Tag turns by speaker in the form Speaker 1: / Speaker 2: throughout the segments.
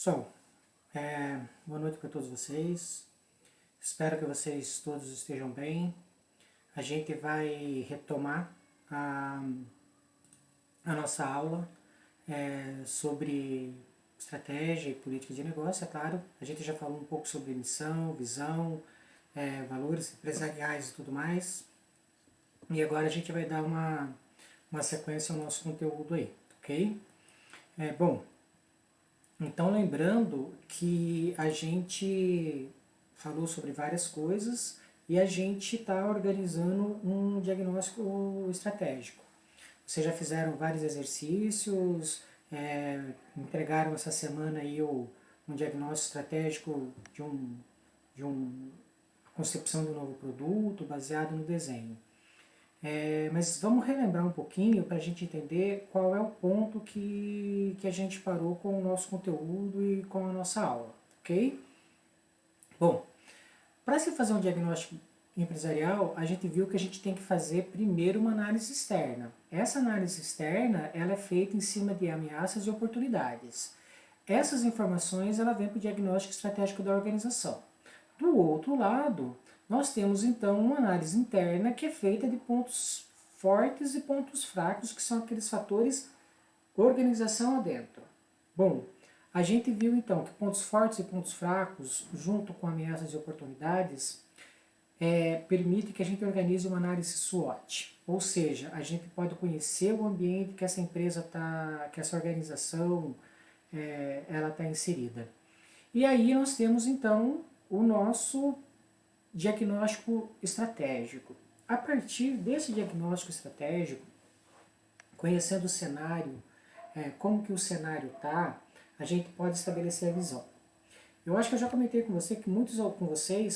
Speaker 1: Pessoal, boa noite para todos vocês. Espero que vocês todos estejam bem. A gente vai retomar a nossa aula sobre estratégia e política de negócio, é claro. A gente já falou um pouco sobre missão, visão, valores empresariais e tudo mais. E agora a gente vai dar uma sequência ao nosso conteúdo aí, ok? Bom, então lembrando que a gente falou sobre várias coisas e a gente está organizando um diagnóstico estratégico. Vocês já fizeram vários exercícios, entregaram essa semana aí um diagnóstico estratégico de uma concepção de um novo produto baseado no desenho. Mas vamos relembrar um pouquinho para a gente entender qual é o ponto que a gente parou com o nosso conteúdo e com a nossa aula, ok? Bom, para se fazer um diagnóstico empresarial, a gente viu que a gente tem que fazer primeiro uma análise externa. Essa análise externa ela é feita em cima de ameaças e oportunidades. Essas informações ela vem para o diagnóstico estratégico da organização. Do outro lado, nós temos então uma análise interna que é feita de pontos fortes e pontos fracos, que são aqueles fatores organização adentro. Bom, a gente viu então que pontos fortes e pontos fracos, junto com ameaças e oportunidades, permite que a gente organize uma análise SWOT. Ou seja, a gente pode conhecer o ambiente que essa empresa está, que essa organização ela está inserida. E aí nós temos então o nosso diagnóstico estratégico. A partir desse diagnóstico estratégico, conhecendo o cenário, como que o cenário está, a gente pode estabelecer a visão. Eu acho que eu já comentei com vocês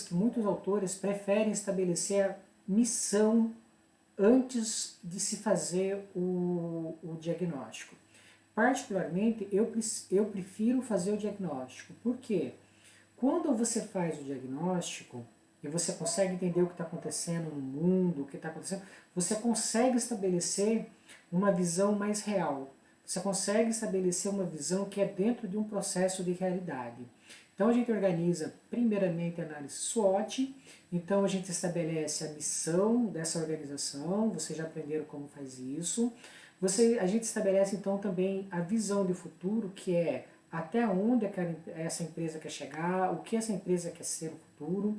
Speaker 1: que muitos autores preferem estabelecer a missão antes de se fazer o diagnóstico. Particularmente, eu prefiro fazer o diagnóstico. Por quê? Quando você faz o diagnóstico e você consegue entender o que está acontecendo no mundo, o que está acontecendo, você consegue estabelecer uma visão mais real. Você consegue estabelecer uma visão que é dentro de um processo de realidade. Então a gente organiza primeiramente a análise SWOT, então a gente estabelece a missão dessa organização, vocês já aprenderam como faz isso. A gente estabelece então também a visão de futuro, que é até onde essa empresa quer chegar, o que essa empresa quer ser no futuro,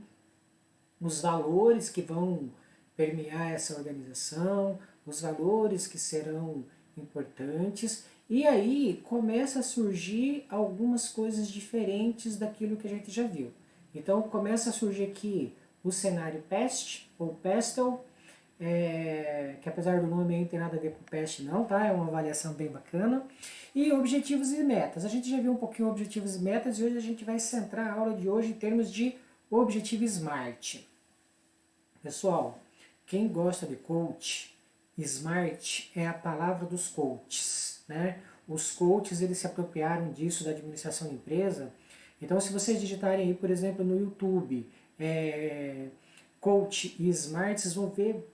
Speaker 1: os valores que vão permear essa organização, os valores que serão importantes, e aí começa a surgir algumas coisas diferentes daquilo que a gente já viu. Então começa a surgir aqui o cenário PEST, ou PESTEL, que apesar do nome aí não tem nada a ver com PEST não, tá? É uma avaliação bem bacana. E objetivos e metas. A gente já viu um pouquinho objetivos e metas e hoje a gente vai centrar a aula de hoje em termos de objetivo SMART. Pessoal, quem gosta de coach, SMART é a palavra dos coaches, né? Os coaches, eles se apropriaram disso da administração de empresa. Então, se vocês digitarem aí, por exemplo, no YouTube, coach e SMART, vocês vão ver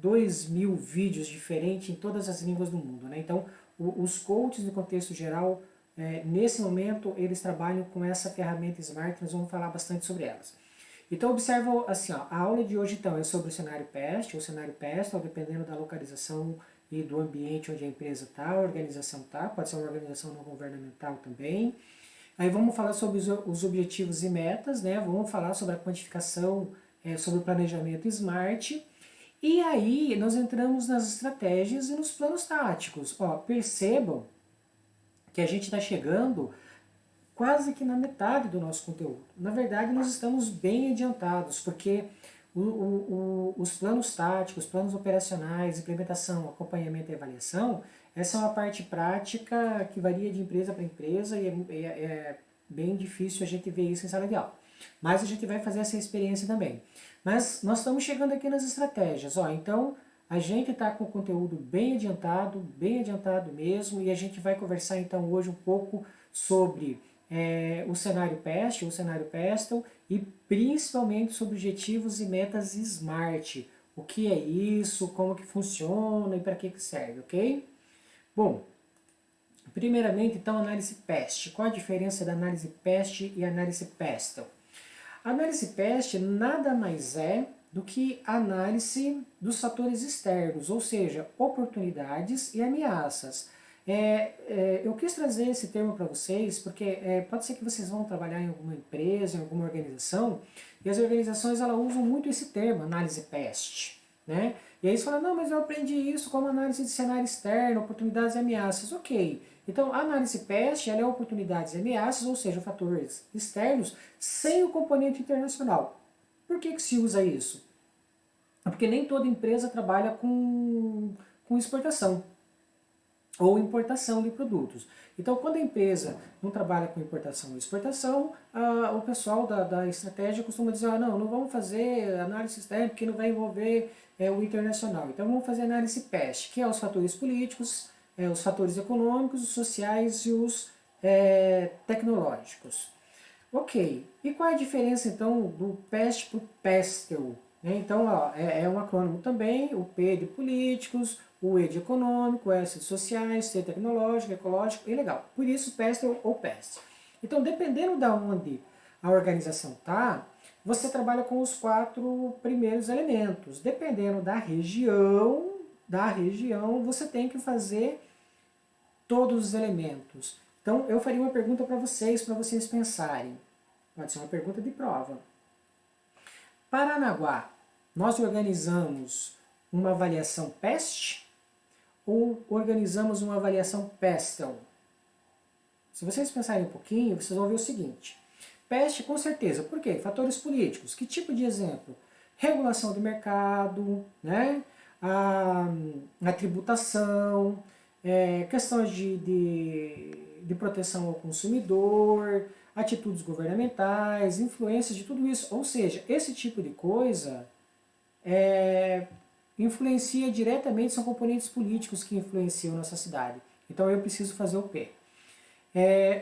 Speaker 1: 2.000 vídeos diferentes em todas as línguas do mundo, né? Então, os coaches, no contexto geral, nesse momento, eles trabalham com essa ferramenta SMART, nós vamos falar bastante sobre elas. Então, observa assim, ó, a aula de hoje então é sobre o cenário PEST, ou cenário PEST, dependendo da localização e do ambiente onde a empresa está, a organização está, pode ser uma organização não governamental também. Aí vamos falar sobre os objetivos e metas, né? Vamos falar sobre a quantificação, sobre o planejamento SMART. E aí nós entramos nas estratégias e nos planos táticos. Ó, percebam que a gente está chegando quase que na metade do nosso conteúdo. Na verdade, nós estamos bem adiantados, porque os planos táticos, planos operacionais, implementação, acompanhamento e avaliação, essa é uma parte prática que varia de empresa para empresa e é bem difícil a gente ver isso em sala de aula. Mas a gente vai fazer essa experiência também. Mas nós estamos chegando aqui nas estratégias. Ó, então, a gente está com o conteúdo bem adiantado mesmo, e a gente vai conversar então hoje um pouco sobre o cenário PEST, o cenário PESTEL, e principalmente sobre objetivos e metas SMART. O que é isso, como que funciona e para que serve, ok? Bom, Primeiramente, então, análise PEST. Qual a diferença da análise PEST e análise PESTEL? A análise PEST nada mais é do que a análise dos fatores externos, ou seja, oportunidades e ameaças. Eu quis trazer esse termo para vocês porque pode ser que vocês vão trabalhar em alguma empresa, em alguma organização, e as organizações elas usam muito esse termo, análise PEST. Né? E aí você fala, não, mas eu aprendi isso como análise de cenário externo, oportunidades e ameaças. Ok, então a análise PEST ela é oportunidades e ameaças, ou seja, fatores externos, sem o componente internacional. Por que se usa isso? Porque nem toda empresa trabalha com exportação ou importação de produtos. Então, quando a empresa não trabalha com importação ou exportação, o pessoal da estratégia costuma dizer, não vamos fazer análise externa porque não vai envolver o internacional. Então, vamos fazer análise PEST, que é os fatores políticos, os fatores econômicos, os sociais e os tecnológicos. Ok, e qual é a diferença então do PEST para o PESTEL? Então, é um acrônimo também, o P de políticos, o E de econômico, o S de sociais, T tecnológico, ecológico e legal. Por isso, PESTEL ou PEST. Então, dependendo de onde a organização está, você trabalha com os 4 primeiros elementos. Dependendo da região, você tem que fazer todos os elementos. Então, eu faria uma pergunta para vocês pensarem. Pode ser uma pergunta de prova. Paranaguá, nós organizamos uma avaliação PEST ou organizamos uma avaliação PESTEL? Se vocês pensarem um pouquinho, vocês vão ver o seguinte. PEST, com certeza. Por quê? Fatores políticos. Que tipo de exemplo? Regulação do mercado, né? a tributação, questões de proteção ao consumidor, atitudes governamentais, influências de tudo isso. Ou seja, esse tipo de coisa influencia diretamente, são componentes políticos que influenciam nossa cidade. Então eu preciso fazer o P.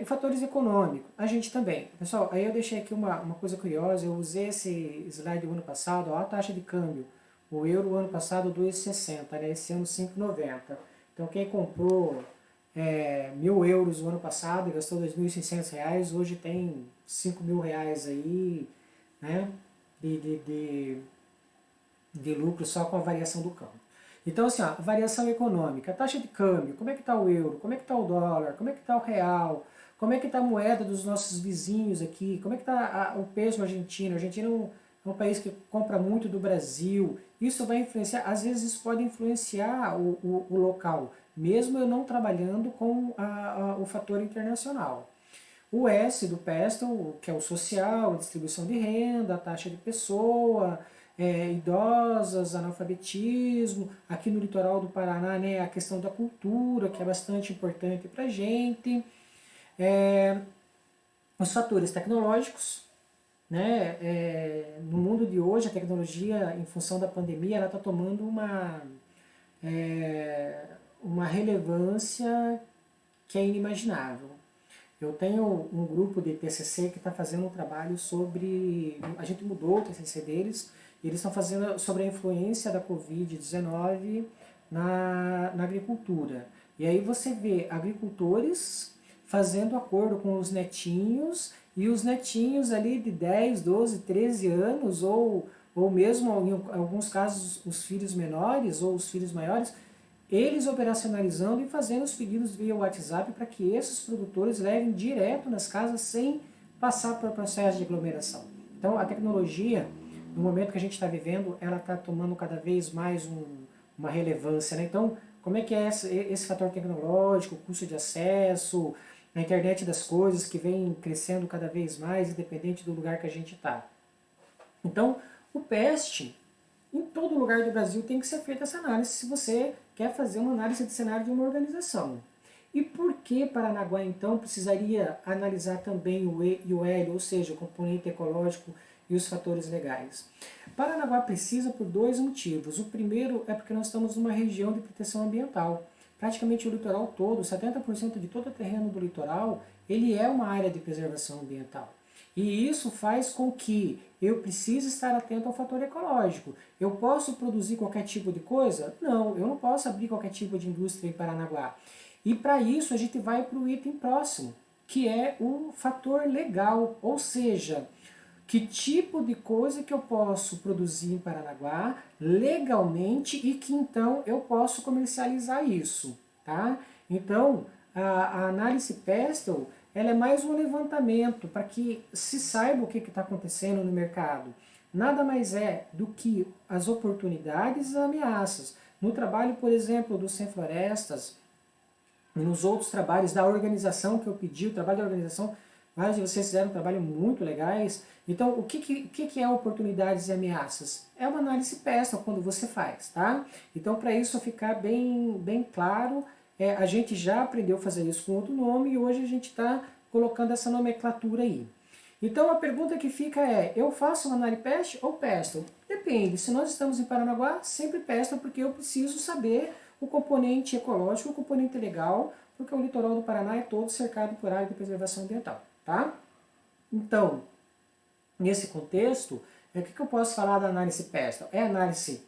Speaker 1: Fatores econômicos, a gente também. Pessoal, aí eu deixei aqui uma coisa curiosa, eu usei esse slide do ano passado, ó, a taxa de câmbio. O euro ano passado 2,60, né? Esse ano 5,90. Então quem comprou 1.000 euros no ano passado e gastou 2.600 reais, hoje tem 5.000 reais aí, né? De lucro só com a variação do câmbio. Então, assim, ó, variação econômica, a taxa de câmbio, como é que está o euro, como é que está o dólar, como é que está o real, como é que está a moeda dos nossos vizinhos aqui, como é que está o peso argentino. A Argentina é um país que compra muito do Brasil. Isso vai influenciar, às vezes isso pode influenciar o local, mesmo eu não trabalhando com o fator internacional. O S do PESTEL, que é o social, a distribuição de renda, a taxa de pessoa, idosas, analfabetismo. Aqui no litoral do Paraná, né, a questão da cultura, que é bastante importante para a gente. Os fatores tecnológicos. Né, no mundo de hoje, a tecnologia, em função da pandemia, ela está tomando uma relevância que é inimaginável. Eu tenho um grupo de TCC que está fazendo um trabalho sobre... A gente mudou o TCC deles, e eles estão fazendo sobre a influência da Covid-19 na agricultura. E aí você vê agricultores fazendo acordo com os netinhos, e os netinhos ali de 10, 12, 13 anos, ou mesmo em alguns casos os filhos menores ou os filhos maiores, eles operacionalizando e fazendo os pedidos via WhatsApp para que esses produtores levem direto nas casas sem passar por processo de aglomeração. Então a tecnologia, no momento que a gente está vivendo, ela está tomando cada vez mais uma relevância. Né? Então, como é que é esse fator tecnológico, o custo de acesso, a internet das coisas que vem crescendo cada vez mais, independente do lugar que a gente está. Então, o PEST, em todo lugar do Brasil tem que ser feita essa análise se você quer fazer uma análise de cenário de uma organização. E por que Paranaguá, então, precisaria analisar também o E e o L, ou seja, o componente ecológico e os fatores legais? Paranaguá precisa por 2 motivos. O primeiro é porque nós estamos numa região de proteção ambiental. Praticamente o litoral todo, 70% de todo o terreno do litoral, ele é uma área de preservação ambiental. E isso faz com que eu precise estar atento ao fator ecológico. Eu posso produzir qualquer tipo de coisa? Não, eu não posso abrir qualquer tipo de indústria em Paranaguá. E para isso a gente vai para o item próximo, que é o fator legal, ou seja, que tipo de coisa que eu posso produzir em Paranaguá legalmente e que então eu posso comercializar isso, tá? Então, a análise Pestel, ela é mais um levantamento para que se saiba o que está acontecendo no mercado. Nada mais é do que as oportunidades e as ameaças. No trabalho, por exemplo, do Sem Florestas, e nos outros trabalhos da organização que eu pedi, o trabalho da organização, vários de vocês fizeram um trabalho muito legais. Então, o que é oportunidades e ameaças? É uma análise PESTEL quando você faz, tá? Então, para isso ficar bem claro, a gente já aprendeu a fazer isso com outro nome e hoje a gente está colocando essa nomenclatura aí. Então, a pergunta que fica é, eu faço uma análise PEST ou PESTEL? Depende, se nós estamos em Paranaguá, sempre PESTEL, porque eu preciso saber o componente ecológico, o componente legal, porque o litoral do Paraná é todo cercado por área de preservação ambiental, tá? Então, nesse contexto, o que eu posso falar da análise PESTEL? É análise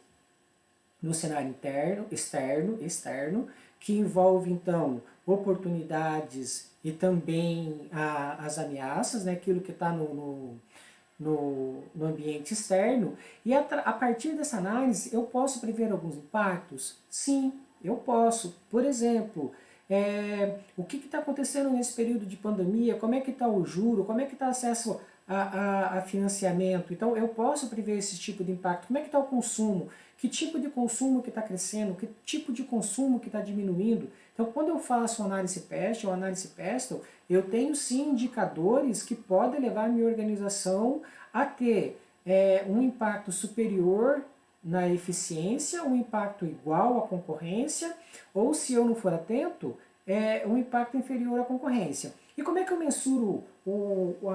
Speaker 1: no cenário interno, externo, que envolve, então, oportunidades e também as ameaças, né, aquilo que está no ambiente externo, e a partir dessa análise eu posso prever alguns impactos? Sim, eu posso. Por exemplo, o que está acontecendo nesse período de pandemia, como é que está o juro, como é que está o acesso a financiamento. Então eu posso prever esse tipo de impacto. Como é que está o consumo? Que tipo de consumo que está crescendo? Que tipo de consumo que está diminuindo? Então quando eu faço análise PEST ou análise PESTEL, eu tenho sim indicadores que podem levar a minha organização a ter um impacto superior na eficiência, um impacto igual à concorrência, ou se eu não for atento, um impacto inferior à concorrência. E como é que eu mensuro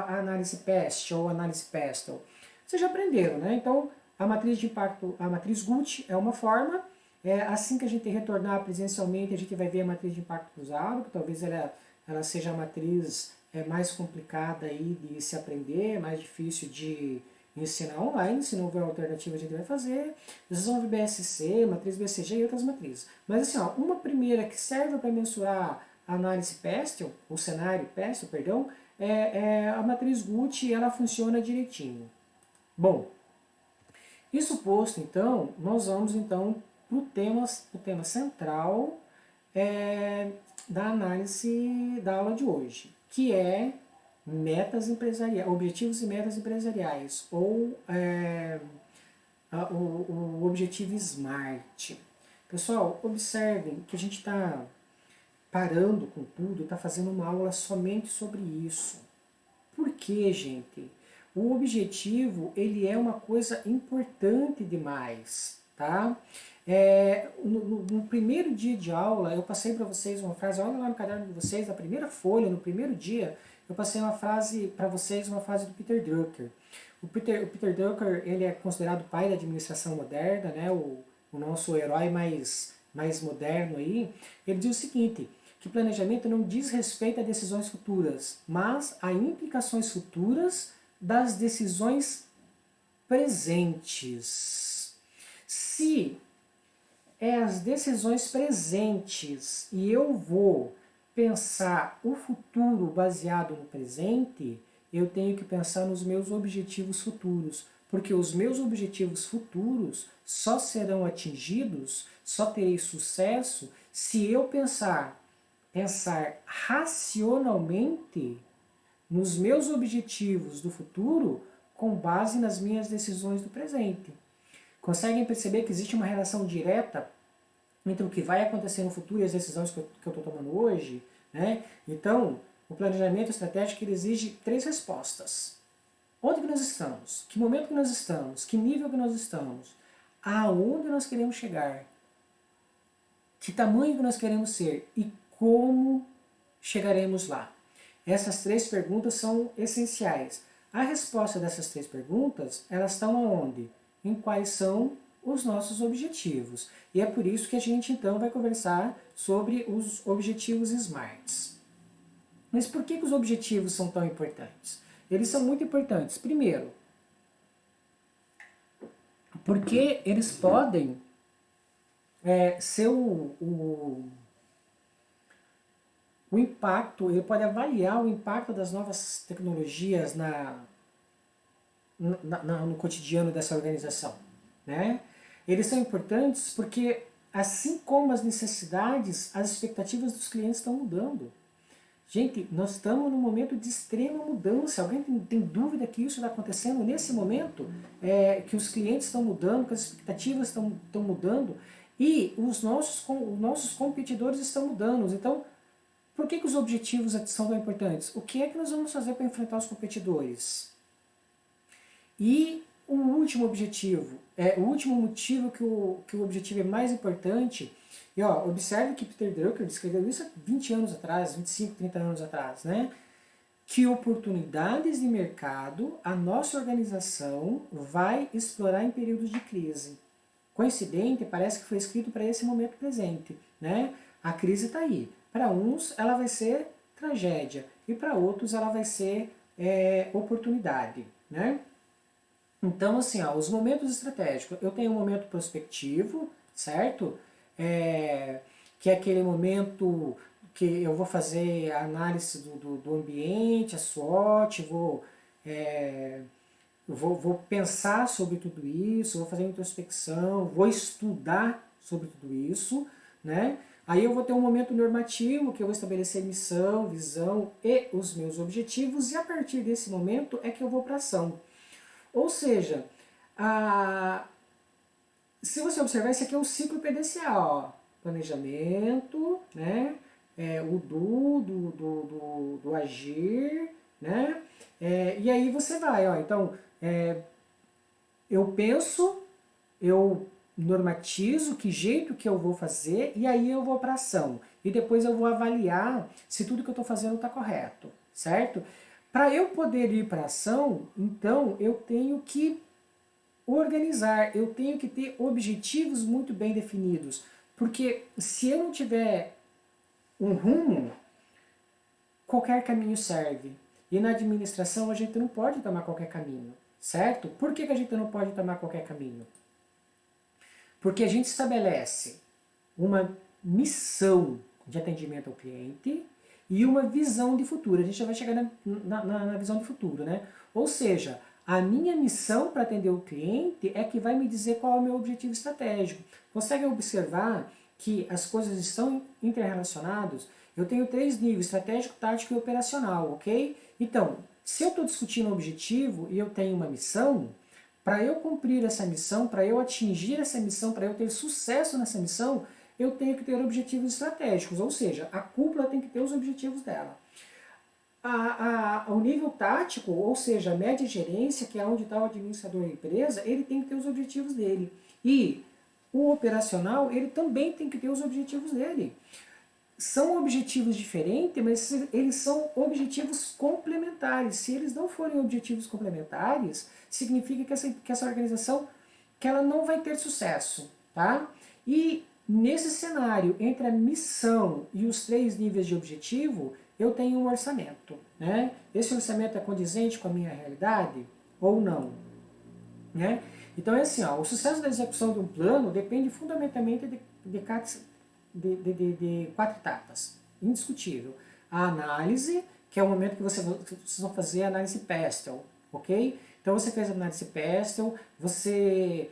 Speaker 1: a análise PEST ou análise PESTEL? Vocês já aprenderam, né? Então, a matriz de impacto, a matriz GUT é uma forma. Assim que a gente retornar presencialmente, a gente vai ver a matriz de impacto cruzado, que talvez ela seja a matriz mais complicada aí de se aprender, mais difícil de ensinar online. Se não houver alternativa, a gente vai fazer. Vocês vão ver BSC, matriz BCG e outras matrizes. Mas assim, ó, uma primeira que serve para mensurar a análise PESTEL, o cenário PESTEL, perdão, é a matriz GUT e ela funciona direitinho. Bom, isso posto, então, nós vamos então para o tema central da análise da aula de hoje, que é metas empresariais, objetivos e metas empresariais, ou o objetivo SMART. Pessoal, observem que a gente está parando com tudo, está fazendo uma aula somente sobre isso. Por quê, gente? O objetivo, ele é uma coisa importante demais, tá? No primeiro dia de aula, eu passei para vocês uma frase, olha lá no caderno de vocês, na primeira folha, no primeiro dia, eu passei uma frase para vocês, uma frase do Peter Drucker. O Peter Drucker, ele é considerado o pai da administração moderna, né? O nosso herói mais moderno aí. Ele diz o seguinte, que planejamento não diz respeito a decisões futuras, mas a implicações futuras das decisões presentes. Se as decisões presentes e eu vou pensar o futuro baseado no presente, eu tenho que pensar nos meus objetivos futuros, porque os meus objetivos futuros só serão atingidos, só terei sucesso se eu pensar racionalmente nos meus objetivos do futuro com base nas minhas decisões do presente. Conseguem perceber que existe uma relação direta entre o que vai acontecer no futuro e as decisões que eu estou tomando hoje? Né? Então, o planejamento estratégico ele exige 3 respostas. Onde que nós estamos? Que momento que nós estamos? Que nível que nós estamos? Aonde nós queremos chegar? Que tamanho que nós queremos ser? E como chegaremos lá? Essas 3 perguntas são essenciais. A resposta dessas 3 perguntas, elas estão aonde? Em quais são os nossos objetivos. E é por isso que a gente então vai conversar sobre os objetivos SMARTs. Mas por que os objetivos são tão importantes? Eles são muito importantes. Primeiro, porque eles podem ser o impacto, ele pode avaliar o impacto das novas tecnologias no cotidiano dessa organização, né? Eles são importantes porque, assim como as necessidades, as expectativas dos clientes estão mudando. Gente, nós estamos num momento de extrema mudança. Alguém tem dúvida que isso está acontecendo nesse momento? Que os clientes estão mudando, que as expectativas estão mudando e os nossos competidores estão mudando. Então, por que os objetivos são tão importantes? O que é que nós vamos fazer para enfrentar os competidores? E o último objetivo, o último motivo que o objetivo é mais importante, e ó, observe que Peter Drucker escreveu isso há 20 anos atrás, 25, 30 anos atrás, né? Que oportunidades de mercado a nossa organização vai explorar em períodos de crise. Coincidente, parece que foi escrito para esse momento presente, né? A crise está aí. Para uns ela vai ser tragédia e para outros ela vai ser oportunidade, né? Então, assim, ó, os momentos estratégicos. Eu tenho um momento prospectivo, certo? Que é aquele momento que eu vou fazer a análise do ambiente, a SWOT, vou pensar sobre tudo isso, vou fazer introspecção, vou estudar sobre tudo isso, né? Aí eu vou ter um momento normativo, que eu vou estabelecer missão, visão e os meus objetivos, e a partir desse momento é que eu vou para ação. Ou seja, se você observar, esse aqui é o ciclo PDCA, ó. Planejamento, né? O do agir, né? E aí você vai, ó. Então, eu penso, eu normatizo que jeito que eu vou fazer e aí eu vou para ação. E depois eu vou avaliar se tudo que eu estou fazendo está correto, certo? Para eu poder ir para ação, então eu tenho que organizar, eu tenho que ter objetivos muito bem definidos. Porque se eu não tiver um rumo, qualquer caminho serve. E na administração a gente não pode tomar qualquer caminho, certo? Por que a gente não pode tomar qualquer caminho? Porque a gente estabelece uma missão de atendimento ao cliente e uma visão de futuro. A gente já vai chegar na visão de futuro, né? Ou seja, a minha missão para atender o cliente é que vai me dizer qual é o meu objetivo estratégico. Consegue observar que as coisas estão interrelacionadas? Eu tenho 3 níveis, estratégico, tático e operacional, ok? Então, se eu estou discutindo um objetivo e eu tenho uma missão, para eu cumprir essa missão, para eu atingir essa missão, para eu ter sucesso nessa missão, eu tenho que ter objetivos estratégicos, ou seja, a cúpula tem que ter os objetivos dela. O nível tático, ou seja, a média gerência, que é onde está o administrador da empresa, ele tem que ter os objetivos dele. E o operacional, ele também tem que ter os objetivos dele. São objetivos diferentes, mas eles são objetivos complementares. Se eles não forem objetivos complementares, significa que essa organização que ela não vai ter sucesso. Tá? E nesse cenário, entre a missão e os 3 níveis de objetivo, eu tenho um orçamento. Né? Esse orçamento é condizente com a minha realidade ou não? Né? Então é assim, ó, o sucesso da execução de um plano depende fundamentalmente de 4 etapas. Indiscutível. A análise, que é o momento que vocês vão fazer a análise PESTEL, ok? Então você fez a análise PESTEL, você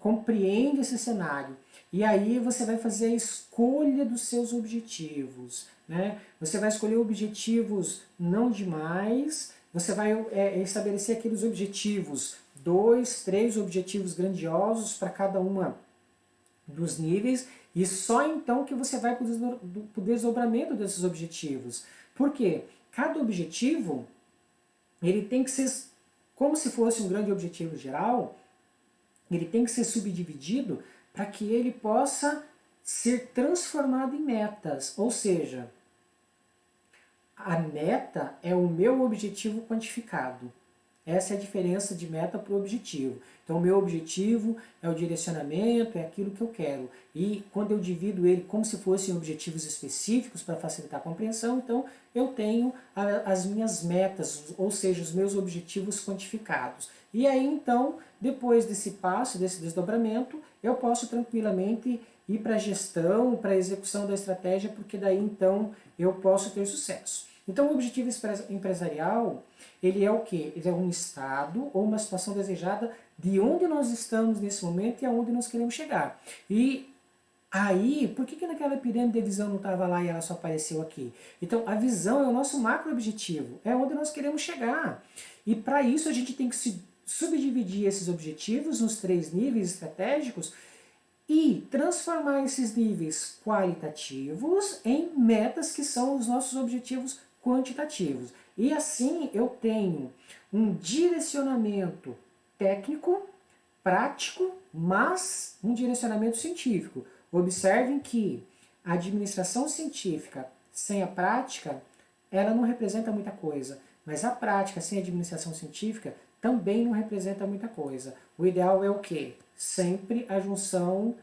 Speaker 1: compreende esse cenário. E aí você vai fazer a escolha dos seus objetivos. Né? Você vai escolher objetivos não demais, você vai estabelecer aqueles objetivos, 2, 3 objetivos grandiosos para cada uma dos níveis, e só então que você vai para o desdobramento desses objetivos. Por quê? Cada objetivo ele tem que ser, como se fosse um grande objetivo geral, ele tem que ser subdividido para que ele possa ser transformado em metas. Ou seja, a meta é o meu objetivo quantificado. Essa é a diferença de meta para o objetivo. Então, o meu objetivo é o direcionamento, é aquilo que eu quero. E quando eu divido ele como se fossem objetivos específicos para facilitar a compreensão, então eu tenho as minhas metas, ou seja, os meus objetivos quantificados. E aí, então, depois desse passo, desse desdobramento, eu posso tranquilamente ir para a gestão, para a execução da estratégia, porque daí então eu posso ter sucesso. Então o objetivo empresarial, ele é o quê? Ele é um estado ou uma situação desejada de onde nós estamos nesse momento e aonde nós queremos chegar. E aí, por que naquela pirâmide a visão não estava lá e ela só apareceu aqui? Então, a visão é o nosso macro objetivo, é onde nós queremos chegar. E para isso a gente tem que subdividir esses objetivos nos 3 níveis estratégicos e transformar esses níveis qualitativos em metas que são os nossos objetivos quantitativos. E assim eu tenho um direcionamento técnico, prático, mas um direcionamento científico. Observem que a administração científica sem a prática, ela não representa muita coisa, mas a prática sem a administração científica também não representa muita coisa. O ideal é o quê? Sempre a junção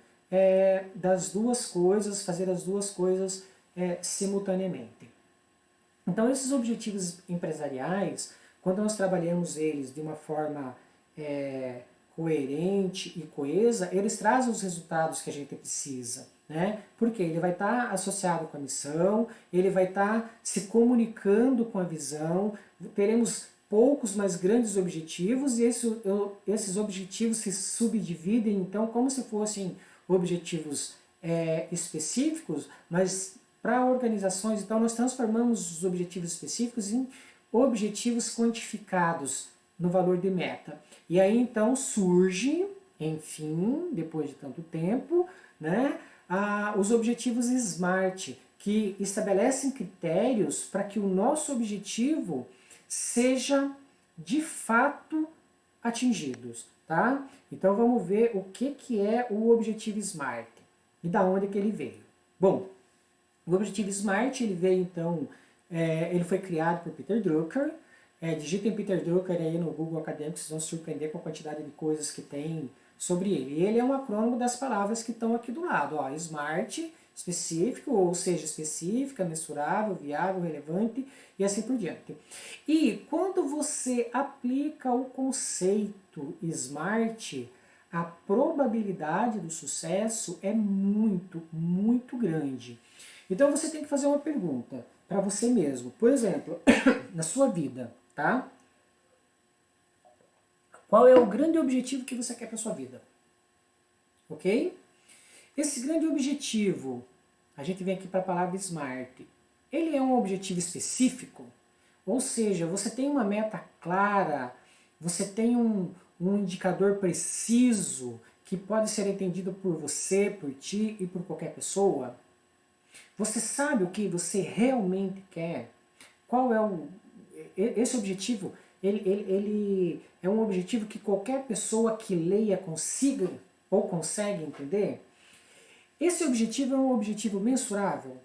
Speaker 1: das duas coisas, fazer as duas coisas simultaneamente. Então esses objetivos empresariais, quando nós trabalhamos eles de uma forma coerente e coesa, eles trazem os resultados que a gente precisa. Né? Porque ele vai estar associado com a missão, ele vai estar se comunicando com a visão, teremos poucos, mas grandes objetivos, e esses objetivos se subdividem, então, como se fossem objetivos específicos, mas para organizações, então, nós transformamos os objetivos específicos em objetivos quantificados no valor de meta. E aí, então, surge, enfim, depois de tanto tempo, né, os objetivos SMART, que estabelecem critérios para que o nosso objetivo seja de fato atingidos, tá? Então vamos ver o que é o objetivo SMART e da onde que ele veio. Bom, o objetivo SMART ele veio então, ele foi criado por Peter Drucker. Digitem Peter Drucker aí no Google Acadêmico, vocês vão se surpreender com a quantidade de coisas que tem sobre ele. E ele é um acrônimo das palavras que estão aqui do lado. Ó, SMART, específico, ou seja, específica, mensurável, viável, relevante e assim por diante. E quando você aplica o conceito SMART, a probabilidade do sucesso é muito, muito grande. Então você tem que fazer uma pergunta para você mesmo. Por exemplo, na sua vida, tá? Qual é o grande objetivo que você quer para a sua vida? Ok? Esse grande objetivo, a gente vem aqui para a palavra SMART, ele é um objetivo específico? Ou seja, você tem uma meta clara, você tem um indicador preciso que pode ser entendido por você, por ti e por qualquer pessoa? Você sabe o que você realmente quer? Qual é esse objetivo? Ele é um objetivo que qualquer pessoa que leia consiga ou consegue entender? Esse objetivo é um objetivo mensurável?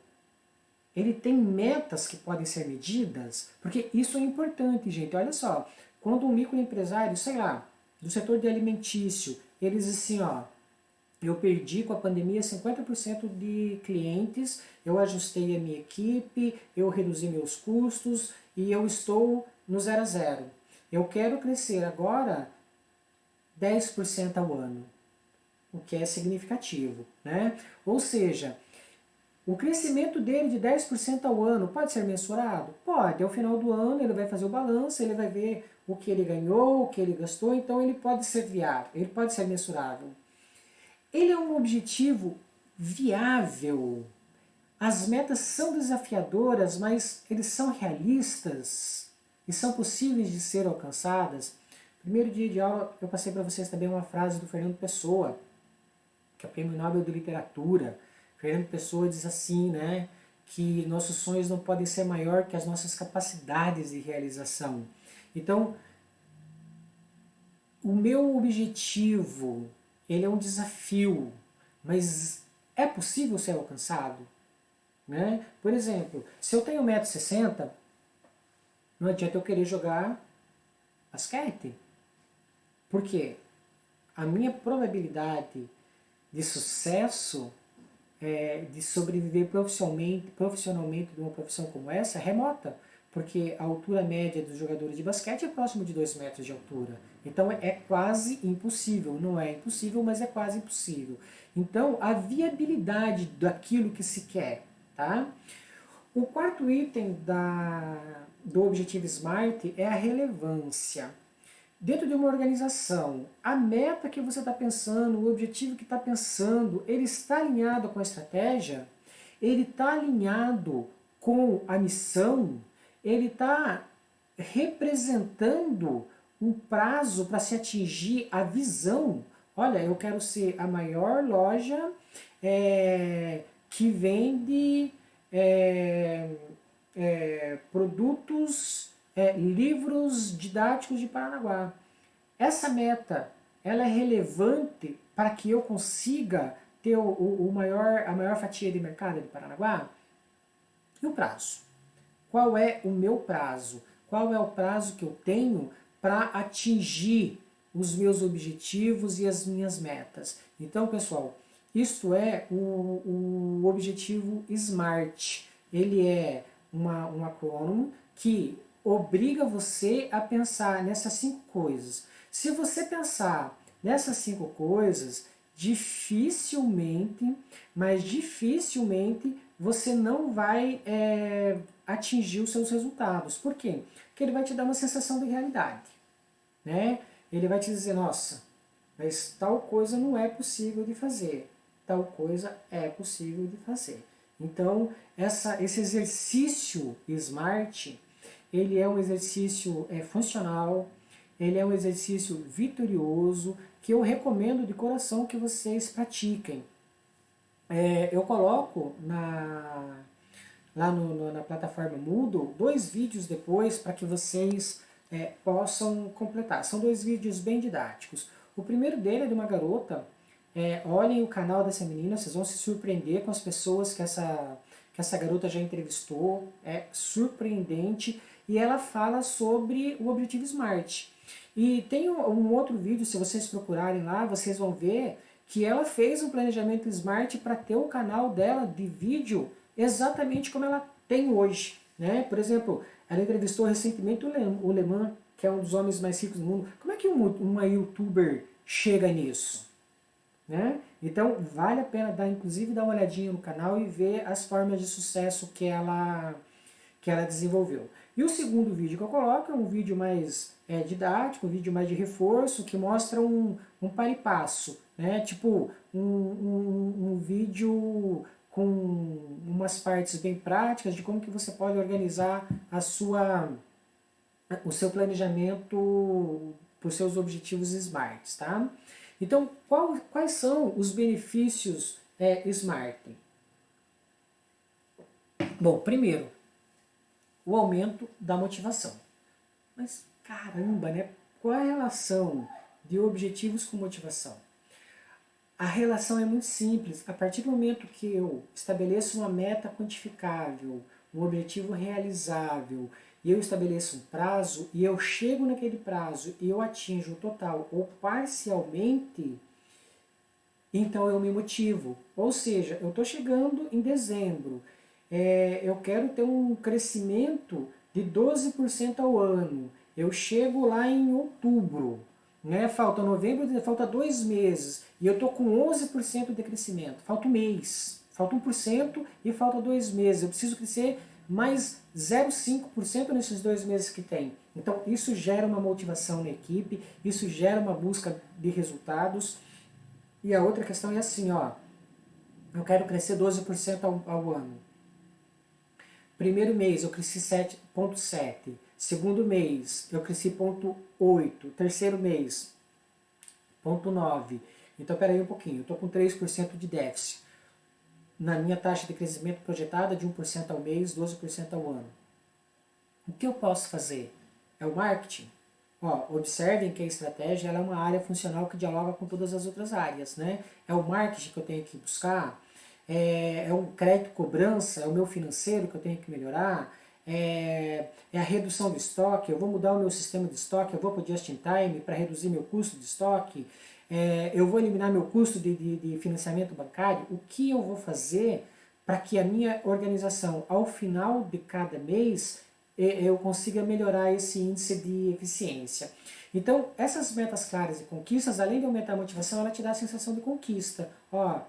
Speaker 1: Ele tem metas que podem ser medidas? Porque isso é importante, gente. Olha só, quando um microempresário, sei lá, do setor de alimentício, eles assim, ó, eu perdi com a pandemia 50% de clientes, eu ajustei a minha equipe, eu reduzi meus custos e eu estou no 0 a 0. Eu quero crescer agora 10% ao ano, o que é significativo, né? Ou seja, o crescimento dele de 10% ao ano pode ser mensurado? Pode. Ao final do ano ele vai fazer o balanço, ele vai ver o que ele ganhou, o que ele gastou, então ele pode ser viável, ele pode ser mensurável. Ele é um objetivo viável. As metas são desafiadoras, mas eles são realistas e são possíveis de ser alcançadas. Primeiro dia de aula eu passei para vocês também uma frase do Fernando Pessoa, que é o Prêmio Nobel de Literatura. Fernando Pessoa diz assim, né, que nossos sonhos não podem ser maior que as nossas capacidades de realização. Então, o meu objetivo, ele é um desafio, mas é possível ser alcançado? Né? Por exemplo, se eu tenho 1,60 m, não adianta eu querer jogar basquete. Por quê? A minha probabilidade de sucesso, de sobreviver profissionalmente de uma profissão como essa, é remota. porque a altura média dos jogadores de basquete é próximo de 2 metros de altura. Então é quase impossível, não é impossível, mas é quase impossível. Então a viabilidade daquilo que se quer, tá? O quarto item do objetivo SMART é a relevância. Dentro de uma organização, a meta que você está pensando, o objetivo que está pensando, ele está alinhado com a estratégia? Ele está alinhado com a missão? Ele está representando um prazo para se atingir a visão? Olha, eu quero ser a maior loja que vende produtos, livros didáticos de Paranaguá. Essa meta, ela é relevante para que eu consiga ter a maior fatia de mercado de Paranaguá? E o prazo? Qual é o meu prazo? Qual é o prazo que eu tenho para atingir os meus objetivos e as minhas metas? Então, pessoal, isto é o objetivo SMART. Ele é um acrônimo que obriga você a pensar nessas 5 coisas. Se você pensar nessas 5 coisas, dificilmente, mas dificilmente, você não vai atingir os seus resultados. Por quê? Porque ele vai te dar uma sensação de realidade, né? Ele vai te dizer, nossa, mas tal coisa não é possível de fazer, tal coisa é possível de fazer. Então, esse exercício SMART, ele é um exercício funcional, ele é um exercício vitorioso, que eu recomendo de coração que vocês pratiquem. Eu coloco lá na plataforma Moodle 2 vídeos depois para que vocês possam completar. São 2 vídeos bem didáticos. O primeiro dele é de uma garota. Olhem o canal dessa menina, vocês vão se surpreender com as pessoas que essa garota já entrevistou. É surpreendente. E ela fala sobre o objetivo SMART. E tem um outro vídeo, se vocês procurarem lá, vocês vão ver que ela fez um planejamento SMART para ter o canal dela de vídeo exatamente como ela tem hoje, né? Por exemplo, ela entrevistou recentemente o Le Mans, que é um dos homens mais ricos do mundo. Como é que uma youtuber chega nisso? Né? Então vale a pena inclusive dar uma olhadinha no canal e ver as formas de sucesso que ela desenvolveu. E o segundo vídeo que eu coloco é um vídeo mais didático, um vídeo mais de reforço, que mostra um par e passo, né? Tipo um vídeo com umas partes bem práticas de como que você pode organizar o seu planejamento para os seus objetivos SMART, tá? Então, quais são os benefícios SMART? Bom, primeiro, o aumento da motivação. Mas caramba, né? Qual é a relação de objetivos com motivação? A relação é muito simples. A partir do momento que eu estabeleço uma meta quantificável, um objetivo realizável, e eu estabeleço um prazo, e eu chego naquele prazo e eu atinjo o total ou parcialmente, então eu me motivo. Ou seja, eu estou chegando em dezembro, eu quero ter um crescimento de 12% ao ano. Eu chego lá em outubro, né? Falta novembro, falta 2 meses, e eu estou com 11% de crescimento. Falta um mês, falta 1% e falta 2 meses. Eu preciso crescer mais 0,5% nesses 2 meses que tem. Então isso gera uma motivação na equipe, isso gera uma busca de resultados. E a outra questão é assim, ó, eu quero crescer 12% ao ano. Primeiro mês eu cresci 7,7%. Segundo mês eu cresci 0,8%. Terceiro mês, 0,9%. Então, peraí um pouquinho, eu estou com 3% de déficit. Na minha taxa de crescimento projetada de 1% ao mês, 12% ao ano. O que eu posso fazer? É o marketing. Observem que a estratégia ela é uma área funcional que dialoga com todas as outras áreas, né? É o marketing que eu tenho que buscar, é o crédito cobrança, é o meu financeiro que eu tenho que melhorar, é a redução do estoque, eu vou mudar o meu sistema de estoque, eu vou para o just-in-time para reduzir meu custo de estoque, eu vou eliminar meu custo de financiamento bancário. O que eu vou fazer para que a minha organização, ao final de cada mês, eu consiga melhorar esse índice de eficiência. Então, essas metas claras e conquistas, além de aumentar a motivação, ela te dá a sensação de conquista. Ó,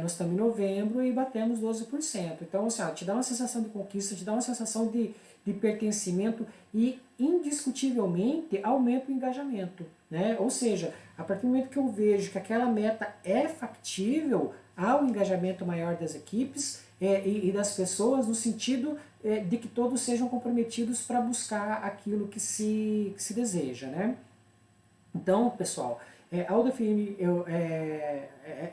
Speaker 1: nós estamos em novembro e batemos 12%. Então, assim, ó, te dá uma sensação de conquista, te dá uma sensação de pertencimento e, indiscutivelmente, aumenta o engajamento. Né? Ou seja, a partir do momento que eu vejo que aquela meta é factível, há um engajamento maior das equipes e das pessoas, no sentido de que todos sejam comprometidos para buscar aquilo que se deseja. Né? Então, pessoal, ao definir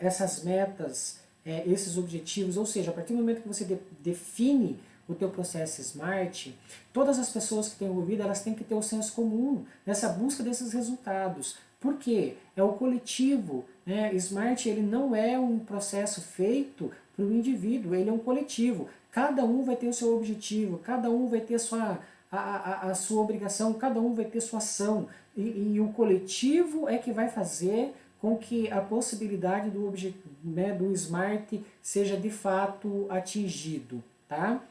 Speaker 1: essas metas, esses objetivos, ou seja, a partir do momento que você define o teu processo SMART, todas as pessoas que têm envolvido, elas têm que ter o senso comum nessa busca desses resultados. Por quê? É o coletivo. Né? SMART ele não é um processo feito para o indivíduo, ele é um coletivo. Cada um vai ter o seu objetivo, cada um vai ter a sua obrigação, cada um vai ter sua ação. E o coletivo é que vai fazer com que a possibilidade do SMART seja de fato atingido. Tá?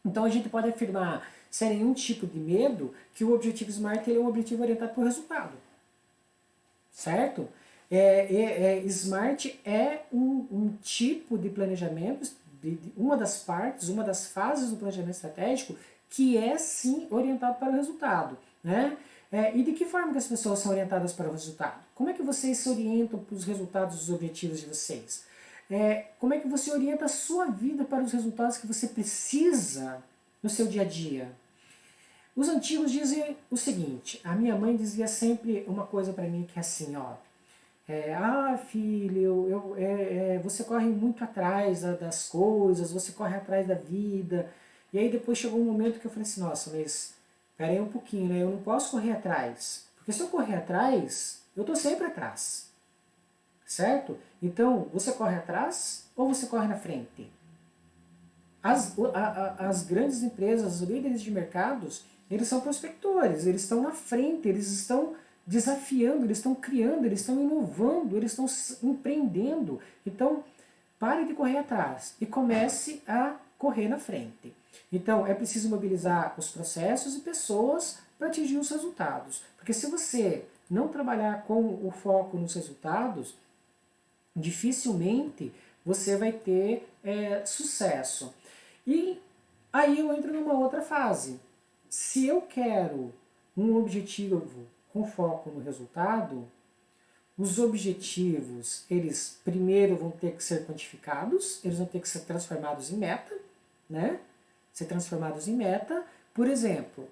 Speaker 1: Então a gente pode afirmar, sem nenhum tipo de medo, que o objetivo SMART é um objetivo orientado para o resultado. Certo? SMART é um tipo de planejamento, uma das partes, uma das fases do planejamento estratégico que é sim orientado para o resultado. Né? E de que forma que as pessoas são orientadas para o resultado? Como é que vocês se orientam para os resultados dos objetivos de vocês? Como é que você orienta a sua vida para os resultados que você precisa no seu dia a dia? Os antigos dizem o seguinte, a minha mãe dizia sempre uma coisa para mim que é assim, ó, filho, você corre muito atrás das coisas, você corre atrás da vida, e aí depois chegou um momento que eu falei assim, nossa, mas peraí um pouquinho, né? Eu não posso correr atrás, porque se eu correr atrás, eu estou sempre atrás. Certo? Então, você corre atrás ou você corre na frente? As grandes empresas, os líderes de mercados, eles são prospectores, eles estão na frente, eles estão desafiando, eles estão criando, eles estão inovando, eles estão empreendendo. Então, pare de correr atrás e comece a correr na frente. Então, é preciso mobilizar os processos e pessoas para atingir os resultados. Porque se você não trabalhar com o foco nos resultados, dificilmente você vai ter sucesso. E aí eu entro numa outra fase. Se eu quero um objetivo com foco no resultado, os objetivos, eles primeiro vão ter que ser quantificados, eles vão ter que ser transformados em meta, né? Ser transformados em meta. Por exemplo,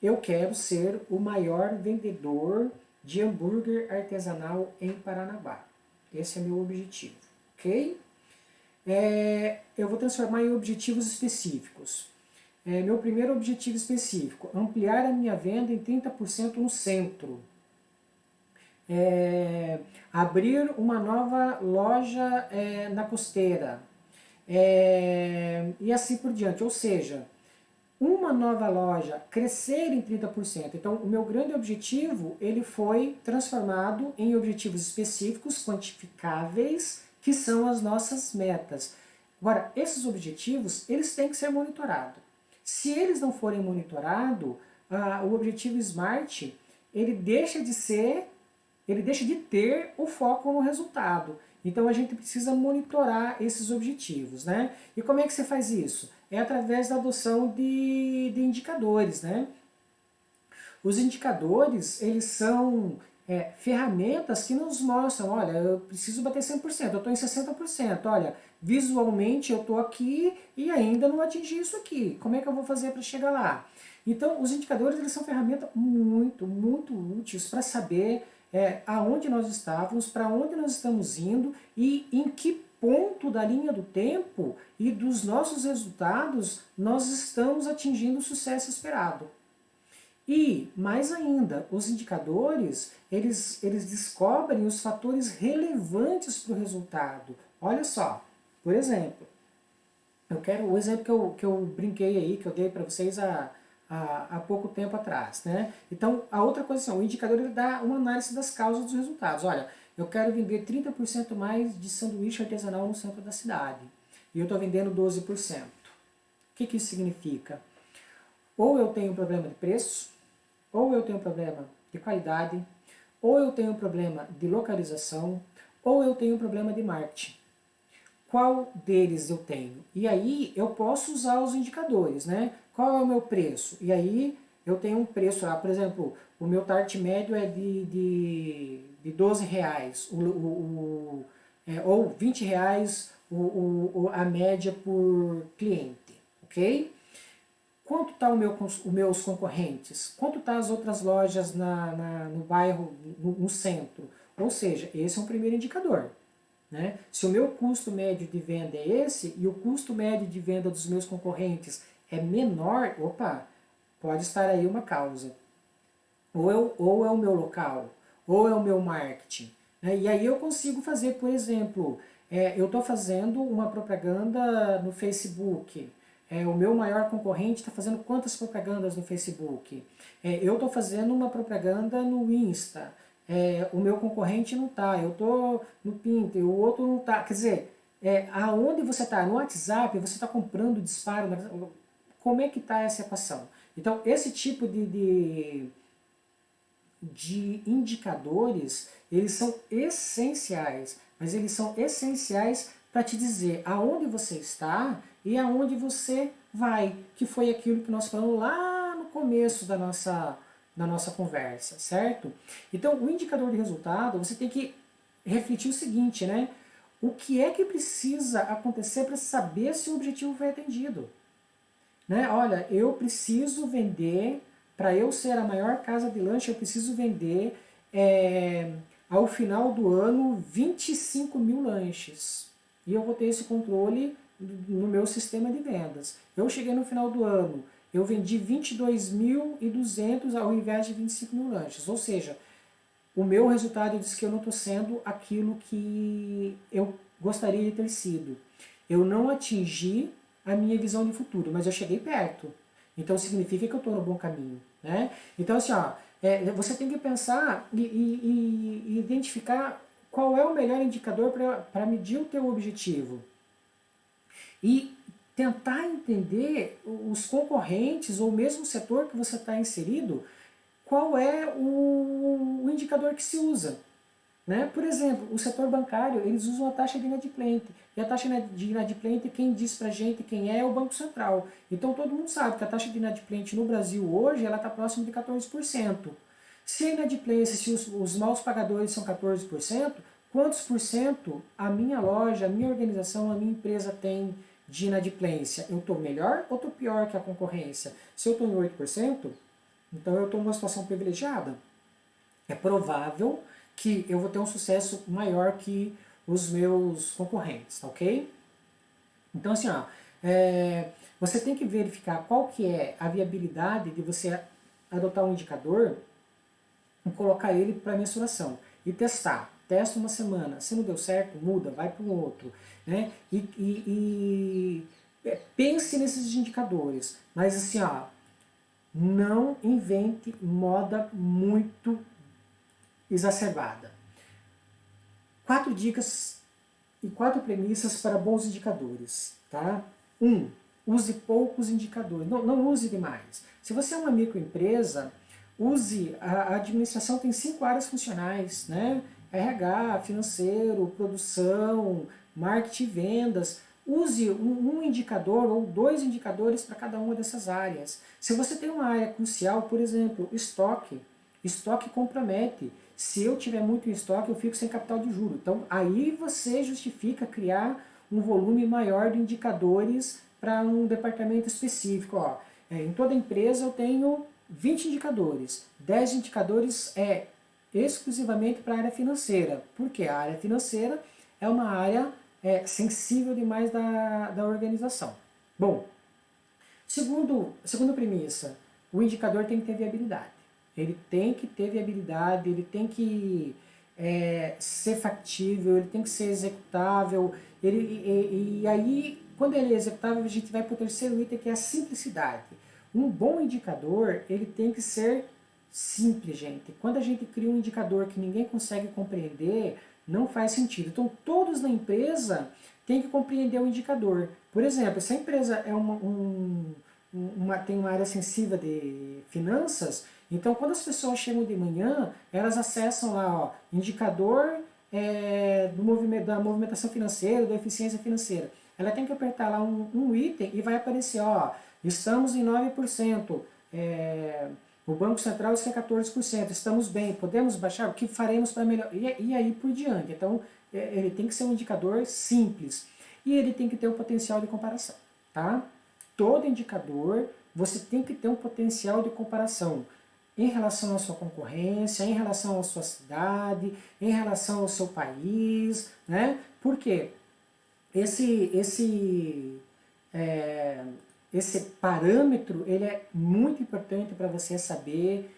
Speaker 1: eu quero ser o maior vendedor de hambúrguer artesanal em Paranaguá. Esse é meu objetivo, ok? Eu vou transformar em objetivos específicos. Meu primeiro objetivo específico, ampliar a minha venda em 30% no centro. Abrir uma nova loja na costeira. E assim por diante. Ou seja, uma nova loja crescer em 30%. Então, o meu grande objetivo, ele foi transformado em objetivos específicos, quantificáveis, que são as nossas metas. Agora, esses objetivos, eles têm que ser monitorados. Se eles não forem monitorados, o objetivo SMART, ele deixa de ter o foco no resultado. Então a gente precisa monitorar esses objetivos, né? E como é que você faz isso? É através da adoção de indicadores, né? Os indicadores, eles são ferramentas que nos mostram, olha, eu preciso bater 100%, eu estou em 60%, olha, visualmente eu estou aqui e ainda não atingi isso aqui, como é que eu vou fazer para chegar lá? Então, os indicadores, eles são ferramentas muito, muito úteis para saber aonde nós estávamos, para onde nós estamos indo e em que ponto da linha do tempo e dos nossos resultados nós estamos atingindo o sucesso esperado. E, mais ainda, os indicadores, eles descobrem os fatores relevantes para o resultado. Olha só, por exemplo, o exemplo que eu brinquei aí, que eu dei para vocês há pouco tempo atrás. Né? Então, a outra coisa assim, o indicador ele dá uma análise das causas dos resultados. Olha, eu quero vender 30% mais de sanduíche artesanal no centro da cidade. E eu estou vendendo 12%. O que isso significa? Ou eu tenho um problema de preço, ou eu tenho um problema de qualidade, ou eu tenho um problema de localização, ou eu tenho um problema de marketing. Qual deles eu tenho? E aí eu posso usar os indicadores, né? Qual é o meu preço? E aí eu tenho um preço lá, por exemplo, o meu target médio é de 12 reais, ou 20 reais a média por cliente, ok? Quanto está os meus concorrentes? Quanto está as outras lojas no bairro, no centro? Ou seja, esse é um primeiro indicador. Né? Se o meu custo médio de venda é esse e o custo médio de venda dos meus concorrentes é menor, opa, pode estar aí uma causa. Ou é o meu local, ou é o meu marketing. Né? E aí eu consigo fazer, por exemplo, eu estou fazendo uma propaganda no Facebook. O meu maior concorrente está fazendo quantas propagandas no Facebook? Eu estou fazendo uma propaganda no Insta. O meu concorrente não está. Eu estou no Pinterest, o outro não está. Quer dizer, aonde você está? No WhatsApp, você está comprando disparo. Como é que está essa equação? Então, esse tipo de indicadores, eles são essenciais, mas eles são essenciais para te dizer aonde você está e aonde você vai, que foi aquilo que nós falamos lá no começo da nossa conversa, certo? Então, o indicador de resultado, você tem que refletir o seguinte, né? O que é que precisa acontecer para saber se o objetivo foi atendido? Né? Olha, eu preciso vender, para eu ser a maior casa de lanche, eu preciso vender ao final do ano 25 mil lanches. E eu vou ter esse controle no meu sistema de vendas. Eu cheguei no final do ano, eu vendi 22.200 ao invés de 25 mil lanches. Ou seja, o meu resultado diz que eu não estou sendo aquilo que eu gostaria de ter sido. Eu não atingi a minha visão de futuro, mas eu cheguei perto. Então significa que eu estou no bom caminho. Né? Então assim, ó, você tem que pensar e identificar qual é o melhor indicador para medir o teu objetivo. E tentar entender os concorrentes ou mesmo o setor que você está inserido, qual é o indicador que se usa. Né? Por exemplo, o setor bancário, eles usam a taxa de inadimplente. E a taxa de inadimplente, quem diz pra gente quem é o Banco Central. Então todo mundo sabe que a taxa de inadimplente no Brasil hoje ela está próxima de 14%. Se a inadimplência, se os maus pagadores são 14%, quantos por cento a minha loja, a minha organização, a minha empresa tem de inadimplência? Eu estou melhor ou estou pior que a concorrência? Se eu estou em 8%, então eu estou numa situação privilegiada. É provável que eu vou ter um sucesso maior que os meus concorrentes, tá ok? Então assim, ó, você tem que verificar qual que é a viabilidade de você adotar um indicador e colocar ele para mensuração e testar. Testa uma semana, se não deu certo, muda, vai para um outro. Né? Pense nesses indicadores, mas assim, ó, não invente moda muito exacerbada. 4 dicas e 4 premissas para bons indicadores. Tá? 1. Use poucos indicadores. Não use demais. Se você é uma microempresa, a administração tem 5 áreas funcionais, né? RH, financeiro, produção, marketing e vendas. Use um indicador ou 2 indicadores para cada uma dessas áreas. Se você tem uma área crucial, por exemplo, estoque compromete. Se eu tiver muito em estoque, eu fico sem capital de juro. Então, aí você justifica criar um volume maior de indicadores para um departamento específico. Ó. Em toda empresa eu tenho 20 indicadores. 10 indicadores exclusivamente para a área financeira. Porque a área financeira é uma área sensível demais da organização. Bom, segunda premissa, o indicador tem que ter viabilidade. Ele tem que ter viabilidade, ele tem que ser factível, ele tem que ser executável. E aí, quando ele é executável, a gente vai para o terceiro item, que é a simplicidade. Um bom indicador, ele tem que ser simples, gente. Quando a gente cria um indicador que ninguém consegue compreender, não faz sentido. Então, todos na empresa têm que compreender o indicador. Por exemplo, se a empresa é tem uma área sensível de finanças, então quando as pessoas chegam de manhã, elas acessam lá, ó, indicador do movimento, da movimentação financeira, da eficiência financeira. Ela tem que apertar lá um item e vai aparecer, ó, estamos em 9%, o Banco Central está em 14%, estamos bem, podemos baixar? O que faremos para melhorar? E aí por diante. Então, ele tem que ser um indicador simples e ele tem que ter um potencial de comparação, tá? Todo indicador, você tem que ter um potencial de comparação em relação à sua concorrência, em relação à sua cidade, em relação ao seu país, né? Por quê? Esse parâmetro ele é muito importante para você saber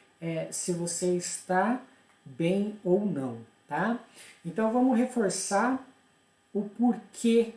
Speaker 1: se você está bem ou não, tá? Então vamos reforçar o porquê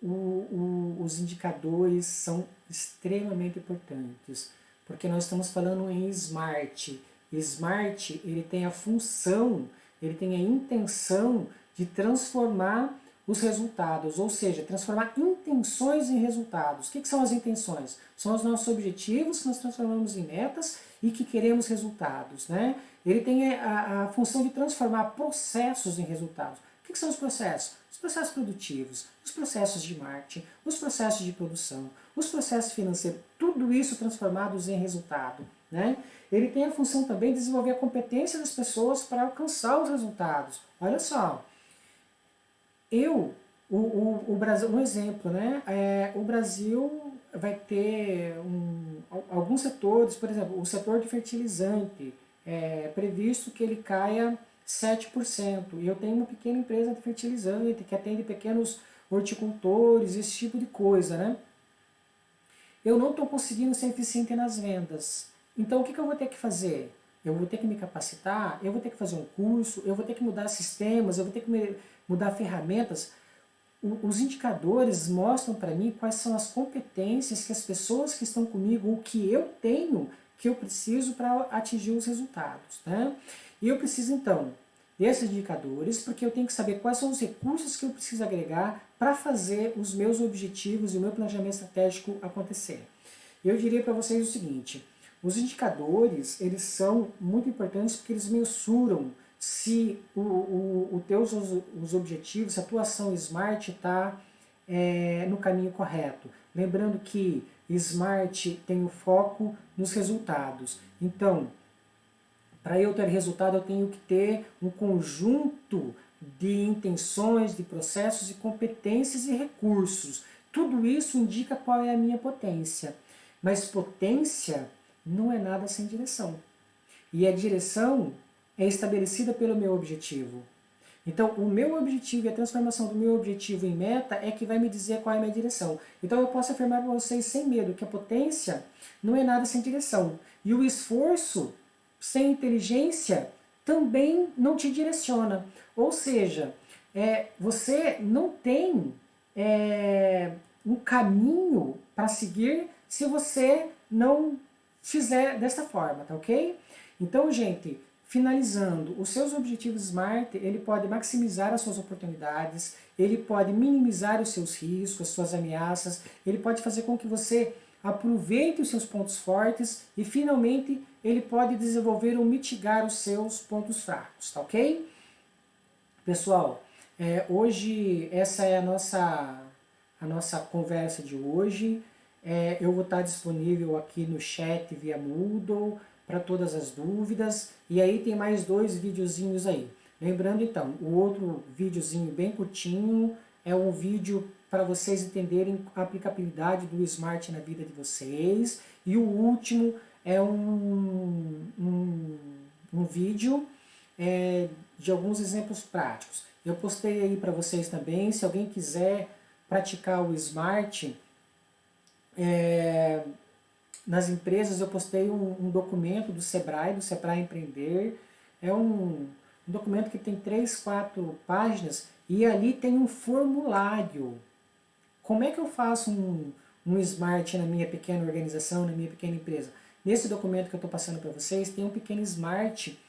Speaker 1: os indicadores são extremamente importantes, porque nós estamos falando em smart. Smart ele tem a função, ele tem a intenção de transformar os resultados, ou seja, transformar intenções em resultados. O que são as intenções? São os nossos objetivos que nós transformamos em metas e que queremos resultados, né? Ele tem a função de transformar processos em resultados. O que são os processos? Os processos produtivos, os processos de marketing, os processos de produção, os processos financeiros, tudo isso transformados em resultado, né? Ele tem a função também de desenvolver a competência das pessoas para alcançar os resultados. Olha só, o Brasil, um exemplo, né? O Brasil vai ter alguns setores, por exemplo, o setor de fertilizante, previsto que ele caia 7%. E eu tenho uma pequena empresa de fertilizante que atende pequenos horticultores, esse tipo de coisa, né? Eu não estou conseguindo ser eficiente nas vendas. Então o que eu vou ter que fazer? Eu vou ter que me capacitar, eu vou ter que fazer um curso, eu vou ter que mudar sistemas, eu vou ter que mudar ferramentas. Os indicadores mostram para mim quais são as competências que as pessoas que estão comigo, o que eu tenho, que eu preciso para atingir os resultados, né? E eu preciso então desses indicadores, porque eu tenho que saber quais são os recursos que eu preciso agregar para fazer os meus objetivos e o meu planejamento estratégico acontecer. Eu diria para vocês o seguinte: os indicadores eles são muito importantes porque eles mensuram se os objetivos, se a tua ação Smart está no caminho correto. Lembrando que Smart tem o foco nos resultados. Então, para eu ter resultado, eu tenho que ter um conjunto de intenções, de processos, de competências e recursos. Tudo isso indica qual é a minha potência. Mas potência não é nada sem direção. E a direção é estabelecida pelo meu objetivo. Então, o meu objetivo e a transformação do meu objetivo em meta é que vai me dizer qual é a minha direção. Então, eu posso afirmar para vocês sem medo que a potência não é nada sem direção. E o esforço sem inteligência também não te direciona. Ou seja, você não tem um caminho para seguir se você não fizer dessa forma, tá ok? Então, gente, finalizando, os seus objetivos SMART, ele pode maximizar as suas oportunidades, ele pode minimizar os seus riscos, as suas ameaças, ele pode fazer com que você aproveite os seus pontos fortes e, finalmente, ele pode desenvolver ou mitigar os seus pontos fracos, tá ok? Pessoal, hoje essa é a nossa conversa de hoje. Eu vou estar disponível aqui no chat via Moodle para todas as dúvidas. E aí tem mais 2 videozinhos aí. Lembrando então, o outro videozinho bem curtinho é um vídeo para vocês entenderem a aplicabilidade do Smart na vida de vocês. E o último é um vídeo de alguns exemplos práticos. Eu postei aí para vocês também, se alguém quiser praticar o Smart, nas empresas eu postei um documento do Sebrae Empreender. É um documento que tem 3, 4 páginas e ali tem um formulário. Como é que eu faço um Smart na minha pequena organização, na minha pequena empresa? Nesse documento que eu estou passando para vocês tem um pequeno Smart,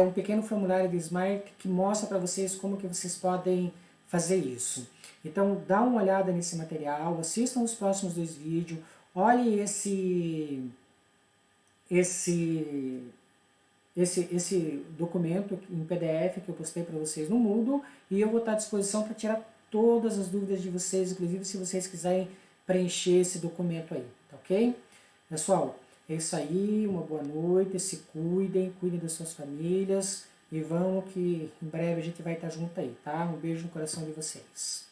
Speaker 1: um pequeno formulário de Smart que mostra para vocês como que vocês podem fazer isso. Então dá uma olhada nesse material, assistam os próximos 2 vídeos, olhe esse, esse documento em PDF que eu postei para vocês no Moodle, e eu vou estar à disposição para tirar todas as dúvidas de vocês, inclusive se vocês quiserem preencher esse documento aí, tá ok? Pessoal, é isso aí, uma boa noite, se cuidem, cuidem das suas famílias, e vamos que em breve a gente vai estar junto aí, tá? Um beijo no coração de vocês.